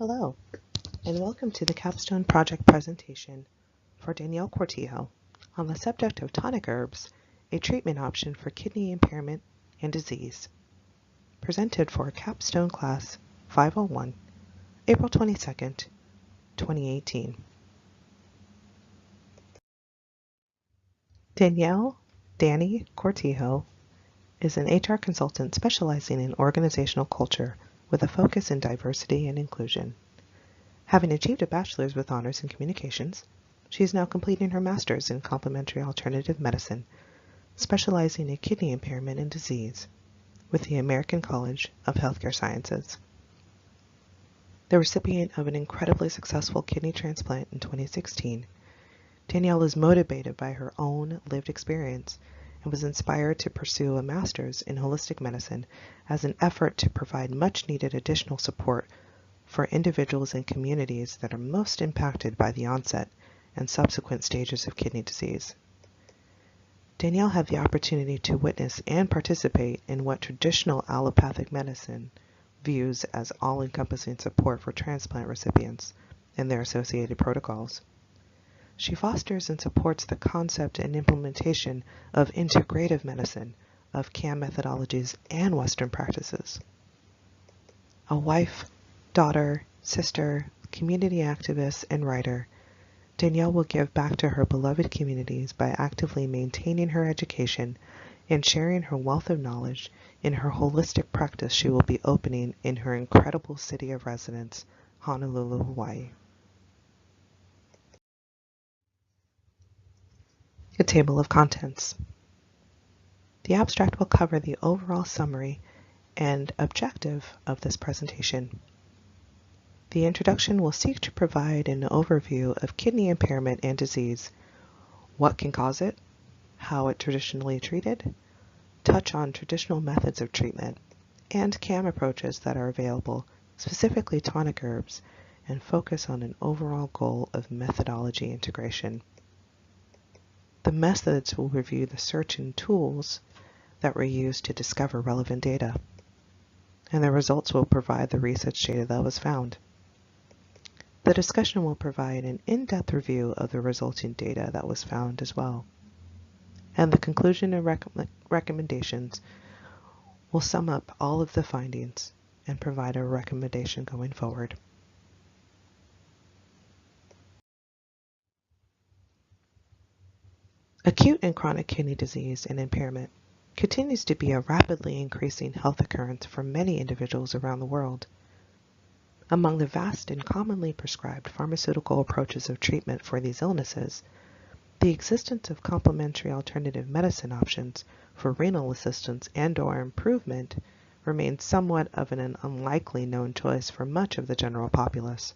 Hello, and welcome to the Capstone project presentation for Danielle Cortijo on the subject of tonic herbs, a treatment option for kidney impairment and disease, presented for Capstone Class 501, April 22nd, 2018. Danny Cortijo is an HR consultant specializing in organizational culture with a focus in diversity and inclusion. Having achieved a bachelor's with honors in communications, she is now completing her master's in complementary alternative medicine, specializing in kidney impairment and disease with the American College of Healthcare Sciences. The recipient of an incredibly successful kidney transplant in 2016, Danielle is motivated by her own lived experience and was inspired to pursue a master's in holistic medicine as an effort to provide much-needed additional support for individuals and communities that are most impacted by the onset and subsequent stages of kidney disease. Danielle had the opportunity to witness and participate in what traditional allopathic medicine views as all-encompassing support for transplant recipients and their associated protocols. She fosters and supports the concept and implementation of integrative medicine, of CAM methodologies, and Western practices. A wife, daughter, sister, community activist, and writer, Danielle will give back to her beloved communities by actively maintaining her education and sharing her wealth of knowledge in her holistic practice she will be opening in her incredible city of residence, Honolulu, Hawaii. A table of contents. The abstract will cover the overall summary and objective of this presentation. The introduction will seek to provide an overview of kidney impairment and disease, what can cause it, how it traditionally treated, touch on traditional methods of treatment, and CAM approaches that are available, specifically tonic herbs, and focus on an overall goal of methodology integration. The methods will review the search and tools that were used to discover relevant data, and the results will provide the research data that was found. The discussion will provide an in-depth review of the resulting data that was found as well. And the conclusion and recommendations will sum up all of the findings and provide a recommendation going forward. Acute and chronic kidney disease and impairment continues to be a rapidly increasing health occurrence for many individuals around the world. Among the vast and commonly prescribed pharmaceutical approaches of treatment for these illnesses, the existence of complementary alternative medicine options for renal assistance and/or improvement remains somewhat of an unlikely known choice for much of the general populace.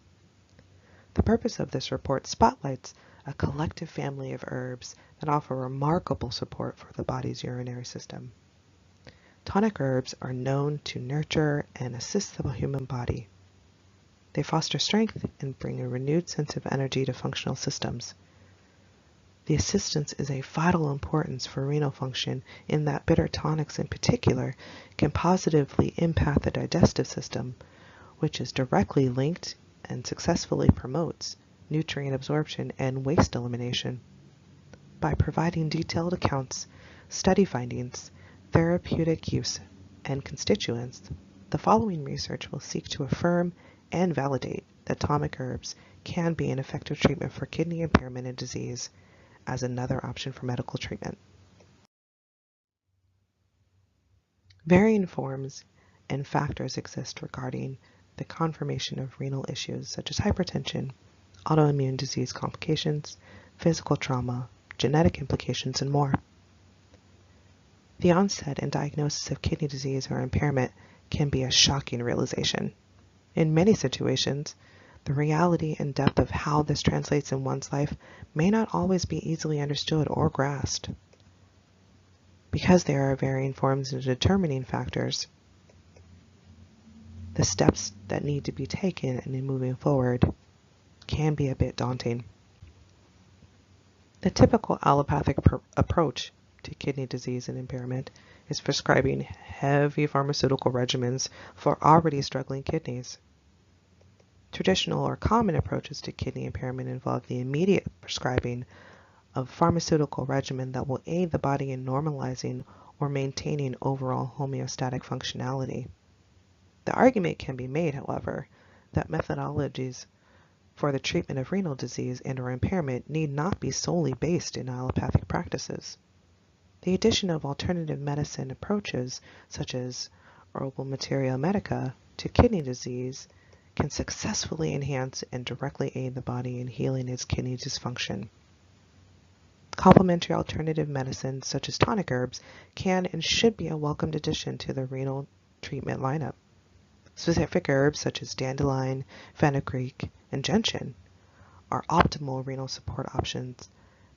The purpose of this report spotlights a collective family of herbs that offer remarkable support for the body's urinary system. Tonic herbs are known to nurture and assist the human body. They foster strength and bring a renewed sense of energy to functional systems. The assistance is of vital importance for renal function in that bitter tonics in particular can positively impact the digestive system, which is directly linked and successfully promotes nutrient absorption and waste elimination. By providing detailed accounts, study findings, therapeutic use, and constituents, the following research will seek to affirm and validate that tonic herbs can be an effective treatment for kidney impairment and disease as another option for medical treatment. Varying forms and factors exist regarding the conformation of renal issues such as hypertension, autoimmune disease complications, physical trauma, genetic implications, and more. The onset and diagnosis of kidney disease or impairment can be a shocking realization. In many situations, the reality and depth of how this translates in one's life may not always be easily understood or grasped. Because there are varying forms and determining factors, the steps that need to be taken in moving forward can be a bit daunting. The typical allopathic approach to kidney disease and impairment is prescribing heavy pharmaceutical regimens for already struggling kidneys. Traditional or common approaches to kidney impairment involve the immediate prescribing of pharmaceutical regimen that will aid the body in normalizing or maintaining overall homeostatic functionality. The argument can be made, however, that methodologies for the treatment of renal disease and/or impairment need not be solely based in allopathic practices. The addition of alternative medicine approaches, such as herbal materia medica, to kidney disease can successfully enhance and directly aid the body in healing its kidney dysfunction. Complementary alternative medicines, such as tonic herbs, can and should be a welcomed addition to the renal treatment lineup. Specific herbs such as dandelion, fenugreek, and gentian are optimal renal support options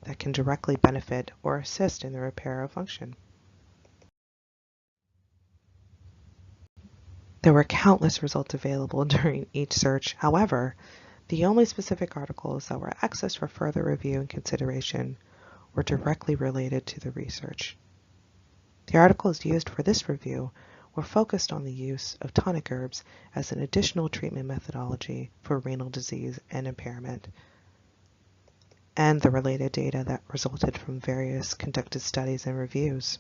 that can directly benefit or assist in the repair of function. There were countless results available during each search. However, the only specific articles that were accessed for further review and consideration were directly related to the research. The articles used for this review were focused on the use of tonic herbs as an additional treatment methodology for renal disease and impairment, and the related data that resulted from various conducted studies and reviews.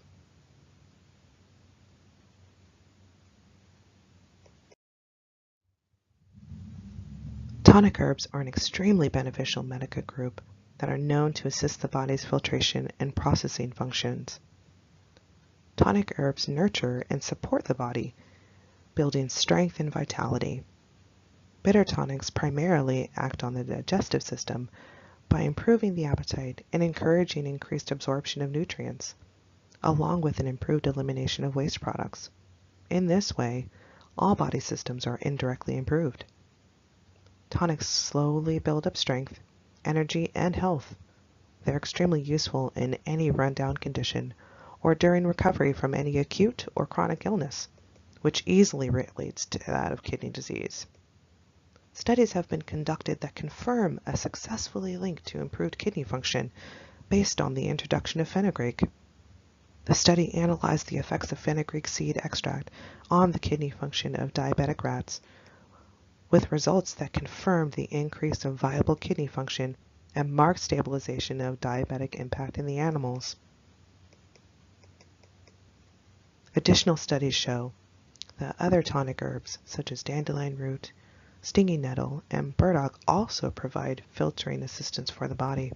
Tonic herbs are an extremely beneficial medica group that are known to assist the body's filtration and processing functions. Tonic herbs nurture and support the body, building strength and vitality. Bitter tonics primarily act on the digestive system by improving the appetite and encouraging increased absorption of nutrients, along with an improved elimination of waste products. In this way, all body systems are indirectly improved. Tonics slowly build up strength, energy, and health. They're extremely useful in any rundown condition or during recovery from any acute or chronic illness, which easily relates to that of kidney disease. Studies have been conducted that confirm a successfully linked to improved kidney function based on the introduction of fenugreek. The study analyzed the effects of fenugreek seed extract on the kidney function of diabetic rats, with results that confirmed the increase of viable kidney function and marked stabilization of diabetic impact in the animals. Additional studies show that other tonic herbs, such as dandelion root, stinging nettle, and burdock, also provide filtering assistance for the body.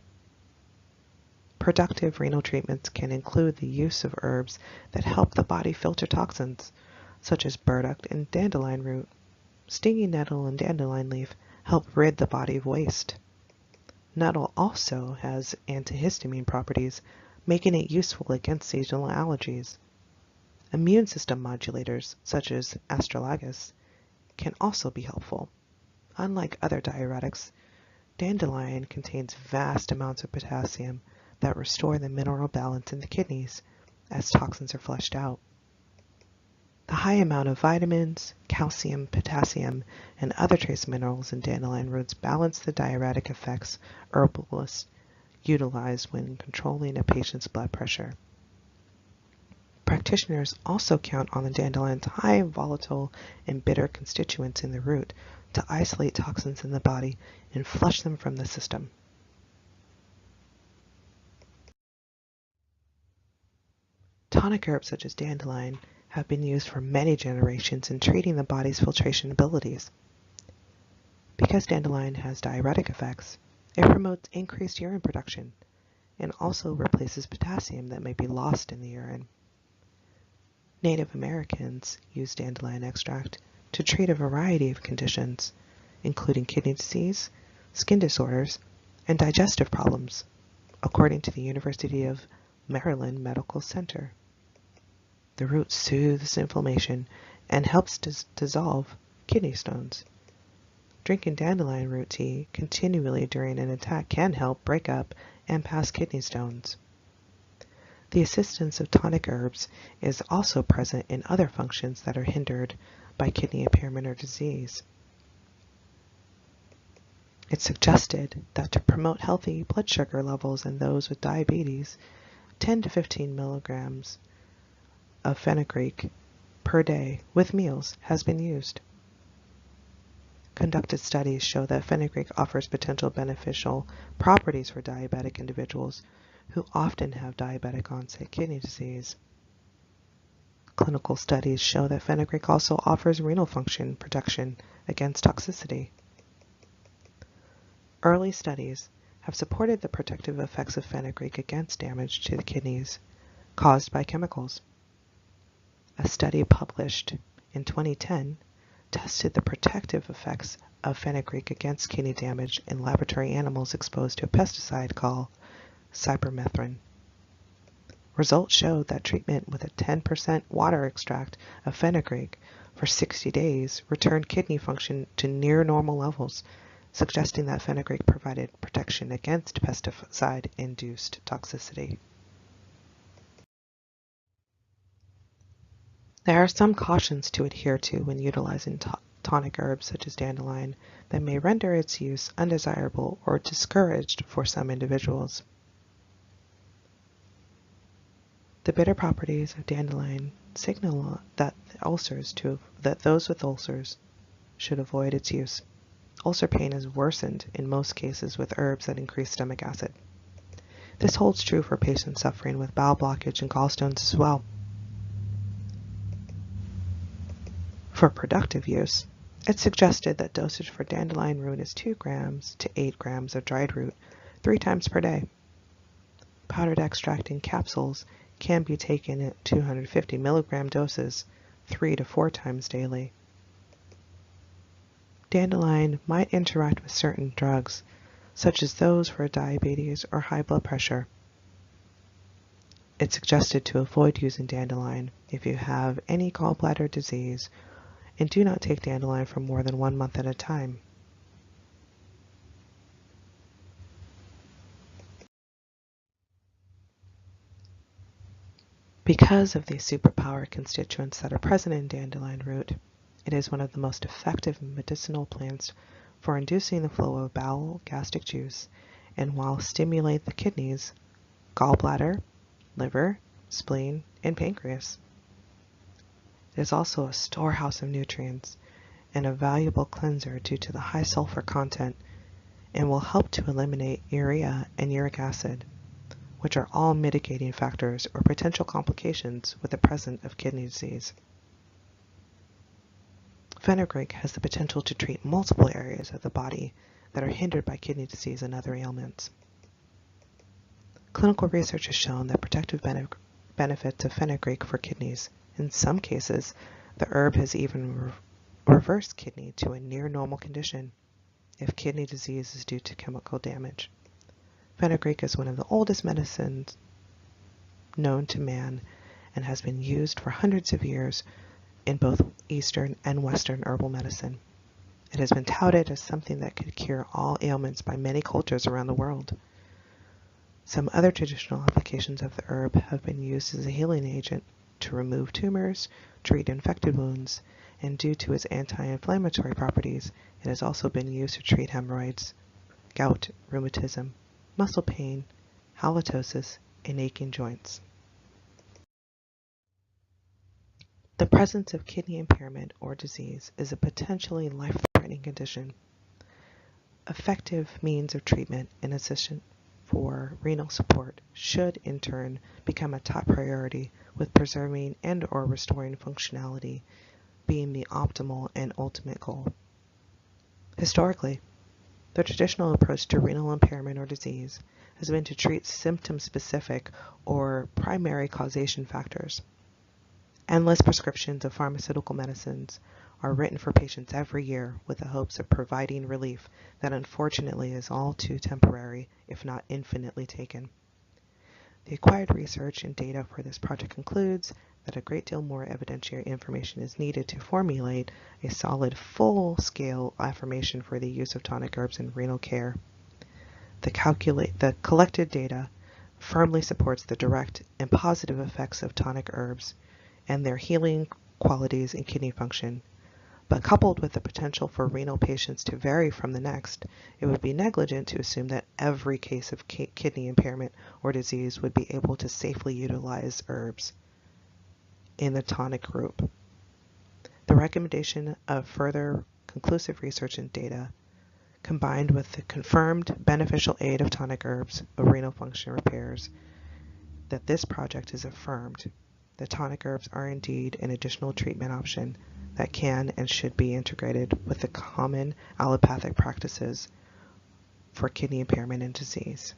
Productive renal treatments can include the use of herbs that help the body filter toxins, such as burdock and dandelion root. Stinging nettle and dandelion leaf help rid the body of waste. Nettle also has antihistamine properties, making it useful against seasonal allergies. Immune system modulators, such as astragalus, can also be helpful. Unlike other diuretics, dandelion contains vast amounts of potassium that restore the mineral balance in the kidneys as toxins are flushed out. The high amount of vitamins, calcium, potassium, and other trace minerals in dandelion roots balance the diuretic effects herbalists utilize when controlling a patient's blood pressure. Practitioners also count on the dandelion's high volatile and bitter constituents in the root to isolate toxins in the body and flush them from the system. Tonic herbs such as dandelion have been used for many generations in treating the body's filtration abilities. Because dandelion has diuretic effects, it promotes increased urine production and also replaces potassium that may be lost in the urine. Native Americans use dandelion extract to treat a variety of conditions, including kidney disease, skin disorders, and digestive problems, according to the University of Maryland Medical Center. The root soothes inflammation and helps dissolve kidney stones. Drinking dandelion root tea continually during an attack can help break up and pass kidney stones. The assistance of tonic herbs is also present in other functions that are hindered by kidney impairment or disease. It's suggested that to promote healthy blood sugar levels in those with diabetes, 10 to 15 milligrams of fenugreek per day with meals has been used. Conducted studies show that fenugreek offers potential beneficial properties for diabetic individuals who often have diabetic onset kidney disease. Clinical studies show that fenugreek also offers renal function protection against toxicity. Early studies have supported the protective effects of fenugreek against damage to the kidneys caused by chemicals. A study published in 2010 tested the protective effects of fenugreek against kidney damage in laboratory animals exposed to a pesticide called cypermethrin. Results showed that treatment with a 10% water extract of fenugreek for 60 days returned kidney function to near normal levels, suggesting that fenugreek provided protection against pesticide-induced toxicity. There are some cautions to adhere to when utilizing tonic herbs such as dandelion that may render its use undesirable or discouraged for some individuals. The bitter properties of dandelion signal that those with ulcers should avoid its use. Ulcer pain is worsened in most cases with herbs that increase stomach acid. This holds true for patients suffering with bowel blockage and gallstones as well. For productive use, it's suggested that dosage for dandelion root is 2 grams to 8 grams of dried root 3 times per day. Powdered extract in capsules can be taken at 250 milligram doses 3 to 4 times daily. Dandelion might interact with certain drugs, such as those for diabetes or high blood pressure. It's suggested to avoid using dandelion if you have any gallbladder disease, and do not take dandelion for more than 1 month at a time. Because of these superpower constituents that are present in dandelion root, it is one of the most effective medicinal plants for inducing the flow of bowel gastric juice, and while stimulate the kidneys, gallbladder, liver, spleen, and pancreas. It is also a storehouse of nutrients and a valuable cleanser due to the high sulfur content, and will help to eliminate urea and uric acid, which are all mitigating factors or potential complications with the presence of kidney disease. Fenugreek has the potential to treat multiple areas of the body that are hindered by kidney disease and other ailments. Clinical research has shown that protective benefits of fenugreek for kidneys. In some cases, the herb has even reversed kidney to a near normal condition if kidney disease is due to chemical damage. Fenugreek is one of the oldest medicines known to man and has been used for hundreds of years in both Eastern and Western herbal medicine. It has been touted as something that could cure all ailments by many cultures around the world. Some other traditional applications of the herb have been used as a healing agent to remove tumors, treat infected wounds, and due to its anti-inflammatory properties, it has also been used to treat hemorrhoids, gout, rheumatism, muscle pain, halitosis, and aching joints. The presence of kidney impairment or disease is a potentially life-threatening condition. Effective means of treatment and assistance for renal support should in turn become a top priority, with preserving and or restoring functionality being the optimal and ultimate goal. Historically, the traditional approach to renal impairment or disease has been to treat symptom-specific or primary causation factors. Endless prescriptions of pharmaceutical medicines are written for patients every year with the hopes of providing relief that unfortunately is all too temporary, if not infinitely taken. The acquired research and data for this project concludes that a great deal more evidentiary information is needed to formulate a solid, full-scale affirmation for the use of tonic herbs in renal care. The collected data firmly supports the direct and positive effects of tonic herbs and their healing qualities in kidney function, but coupled with the potential for renal patients to vary from the next, it would be negligent to assume that every case of kidney impairment or disease would be able to safely utilize herbs in the tonic group. The recommendation of further conclusive research and data, combined with the confirmed beneficial aid of tonic herbs of renal function repairs, that this project is affirmed that tonic herbs are indeed an additional treatment option that can and should be integrated with the common allopathic practices for kidney impairment and disease.